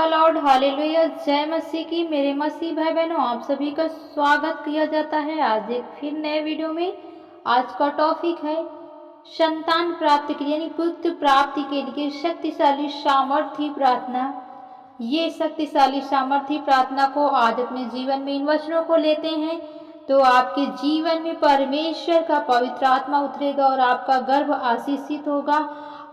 The Lord, hallelujah. जय मसीह की। मेरे मसीह भाई बहनों, आप सभी का स्वागत किया जाता है आज एक फिर नए वीडियो में। आज का टॉपिक है संतान प्राप्ति के लिए यानी पुत्र प्राप्ति के लिए शक्तिशाली सामर्थ्य प्रार्थना। ये शक्तिशाली सामर्थ्य प्रार्थना को आज अपने जीवन में इन वचनों को लेते हैं तो आपके जीवन में परमेश्वर का पवित्र आत्मा उतरेगा और आपका गर्भ आशीषित होगा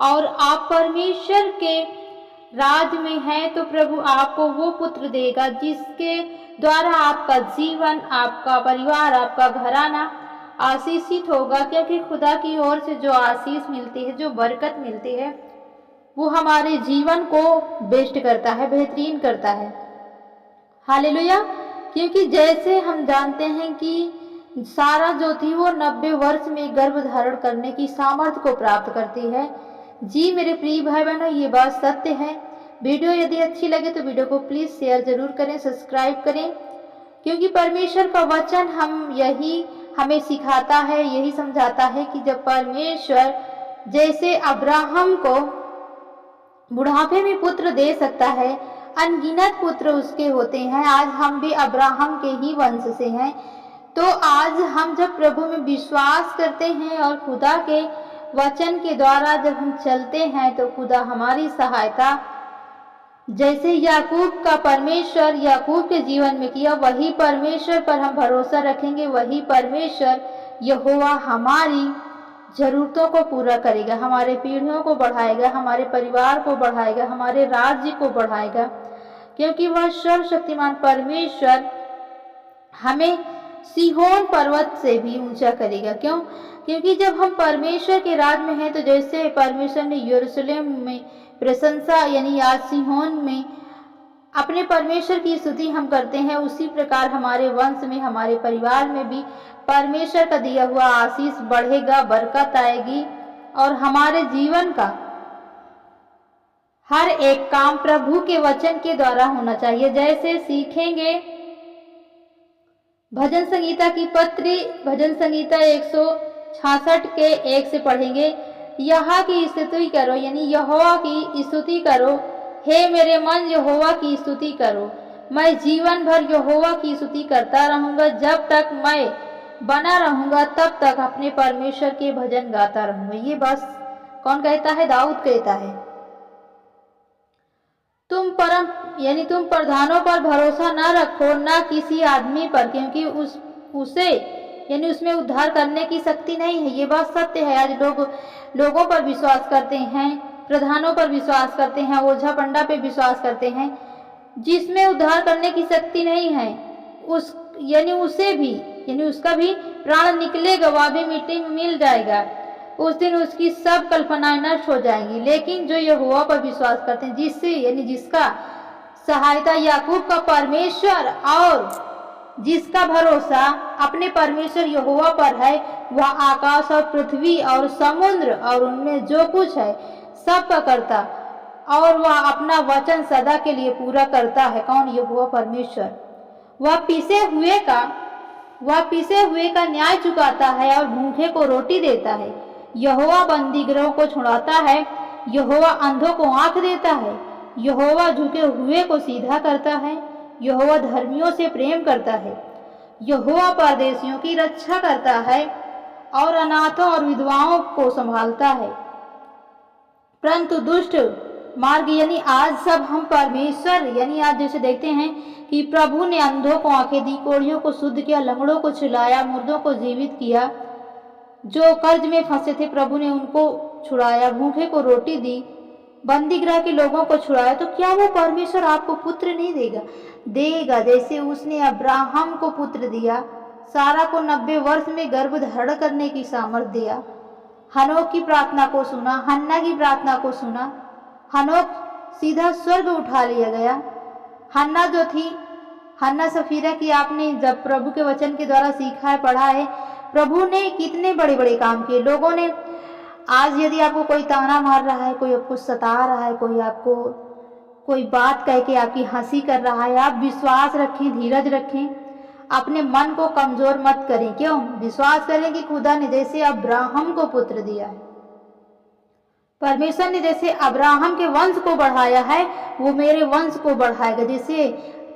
और आप परमेश्वर के राज में है तो प्रभु आपको वो पुत्र देगा जिसके द्वारा आपका जीवन, आपका परिवार, आपका घराना आशीषित होगा। क्योंकि खुदा की ओर से जो आशीष मिलती है, जो बरकत मिलती है, वो हमारे जीवन को बेस्ट करता है, बेहतरीन करता है। हालेलुया। क्योंकि जैसे हम जानते हैं कि सारा जो थी वो 90 वर्ष में गर्भ धारण करने की सामर्थ्य को प्राप्त करती है। जी मेरे प्रिय भाई बहनों, ये बात सत्य है। वीडियो यदि अच्छी लगे तो वीडियो को प्लीज शेयर जरूर करें, सब्सक्राइब करें। क्योंकि परमेश्वर का वचन हमें सिखाता है, यही समझाता है कि जब परमेश्वर जैसे अब्राहम को बुढ़ापे में पुत्र दे सकता है, अनगिनत पुत्र उसके होते हैं, आज हम भी अब्राहम के ही वंश से हैं। तो आज हम जब प्रभु में विश्वास करते हैं और खुदा के वचन के द्वारा जब हम चलते हैं तो खुदा हमारी सहायता जैसे याकूब का परमेश्वर याकूब के जीवन में किया, वही परमेश्वर पर हम भरोसा रखेंगे, वही परमेश्वर यहोवा हमारी जरूरतों को पूरा करेगा, हमारे पीढ़ियों को बढ़ाएगा, हमारे परिवार को बढ़ाएगा, हमारे राज्य को बढ़ाएगा। क्योंकि वह सर्वशक्तिमान परमेश्वर हमें सिहोन पर्वत से भी ऊंचा करेगा। क्यों? क्योंकि जब हम परमेश्वर के राज में हैं तो जैसे परमेश्वर ने यरूशलेम में प्रशंसा यानी आज सिहोन में अपने परमेश्वर की स्तुति हम करते हैं, उसी प्रकार हमारे वंश में, हमारे परिवार में भी परमेश्वर का दिया हुआ आशीष बढ़ेगा, बरकत आएगी और हमारे जीवन का हर एक काम प्रभु के वचन के द्वारा होना चाहिए। जैसे सीखेंगे भजन संगीता की पत्री, भजन संगीता 166 के 1 से पढ़ेंगे, यहा की स्तुति करो यानी यहोवा की स्तुति करो, हे मेरे मन यहोवा की स्तुति करो। मैं जीवन भर यहोवा की स्तुति करता रहूंगा, जब तक मैं बना रहूंगा तब तक अपने परमेश्वर के भजन गाता रहूंगा। ये बस कौन कहता है? दाऊद कहता है। तुम प्रधानों पर भरोसा न रखो, न किसी आदमी पर, क्योंकि उसे यानी उसमें उद्धार करने की शक्ति नहीं है। ये बात सत्य है। आज लोगों पर विश्वास करते हैं, प्रधानों पर विश्वास करते हैं, ओझा पंडा पे विश्वास करते हैं, जिसमें उद्धार करने की शक्ति नहीं है। उसका भी प्राण निकलेगा, वह भी मिट्टी में मिल जाएगा, उस दिन उसकी सब कल्पनाएं नष्ट हो जाएंगी। लेकिन जो यहोवा पर विश्वास करते हैं, जिसका सहायता याकूब का परमेश्वर और जिसका भरोसा अपने परमेश्वर यहोवा पर है, वह आकाश और पृथ्वी और समुद्र और उनमें जो कुछ है सब का करता और वह अपना वचन सदा के लिए पूरा करता है। कौन? यहोवा परमेश्वर। वह पिसे हुए का न्याय चुकाता है और भूखे को रोटी देता है। यहोवा बंदीगृहों को छुड़ाता है, यहोवा अंधों को आंख देता है, यहोवा झुके हुए को सीधा करता है, यहोवा धर्मियों से प्रेम करता है, यहोवा परदेशियों की रक्षा करता है और अनाथों और विधवाओं को संभालता है। परंतु दुष्ट मार्ग यानी आज सब हम परमेश्वर यानी आज जैसे देखते हैं कि प्रभु ने अंधों को आंखें दी, कोढ़ियों को शुद्ध किया, लंगड़ों को छुलाया, मुर्दों को जीवित किया, जो कर्ज में फंसे थे प्रभु ने उनको छुड़ाया, भूखे को रोटी दी, बंदीगृह के लोगों को छुड़ाया। तो क्या वो परमेश्वर आपको पुत्र नहीं देगा? जैसे उसने अब्राहम को पुत्र दिया, सारा को 90 वर्ष में गर्भ धारण करने की सामर्थ्य दिया, हनोक की प्रार्थना को सुना, हन्ना की प्रार्थना को सुना, हनोक सीधा स्वर्ग उठा लिया गया। हन्ना जो थी, हन्ना सफीरा की आपने जब प्रभु के वचन के द्वारा सीखा है, पढ़ा है, प्रभु ने कितने बड़े बड़े काम किए। लोगों ने आज यदि आपको कोई ताना मार रहा है, कोई आपको सता रहा है, कोई आपको कोई बात कह के आपकी हंसी कर रहा है, आप विश्वास रखें, धीरज रखें, अपने मन को कमजोर मत करें। क्यों? विश्वास करें कि खुदा ने जैसे अब्राहम को पुत्र दिया है, परमेश्वर ने जैसे अब्राहम के वंश को बढ़ाया है, वो मेरे वंश को बढ़ाएगा। जैसे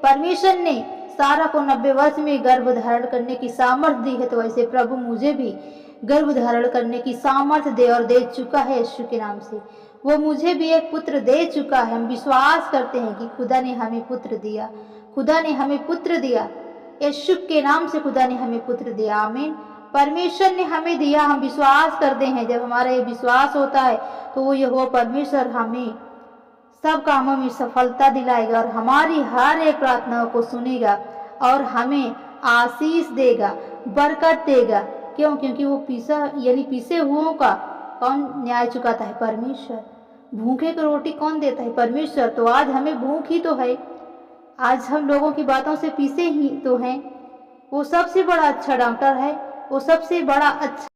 परमेश्वर ने सारा को 90 वर्ष में गर्भ धारण करने की सामर्थ्य दी है, तो वैसे प्रभु मुझे भी गर्भ धारण करने की सामर्थ्य दे और दे चुका है यीशु के नाम से। वो मुझे भी एक पुत्र दे चुका है। हम विश्वास करते हैं कि खुदा ने हमें पुत्र दिया, खुदा ने हमें पुत्र दिया, यीशु के नाम से खुदा ने हमें पुत्र दिया। आमीन। परमेश्वर ने हमें दिया, हम विश्वास करते हैं। जब हमारा ये विश्वास होता है तो वो यहोवा परमेश्वर हमें सब कामों में सफलता दिलाएगा और हमारी हर एक प्रार्थनाओं को सुनेगा और हमें आशीष देगा, बरकत देगा। क्यों? क्योंकि वो पीसे हुओं का कौन न्याय चुकाता है? परमेश्वर। भूखे को रोटी कौन देता है? परमेश्वर। तो आज हमें भूख ही तो है, आज हम लोगों की बातों से पीसे ही तो हैं। वो सबसे बड़ा अच्छा डॉक्टर है, वो सबसे बड़ा अच्छा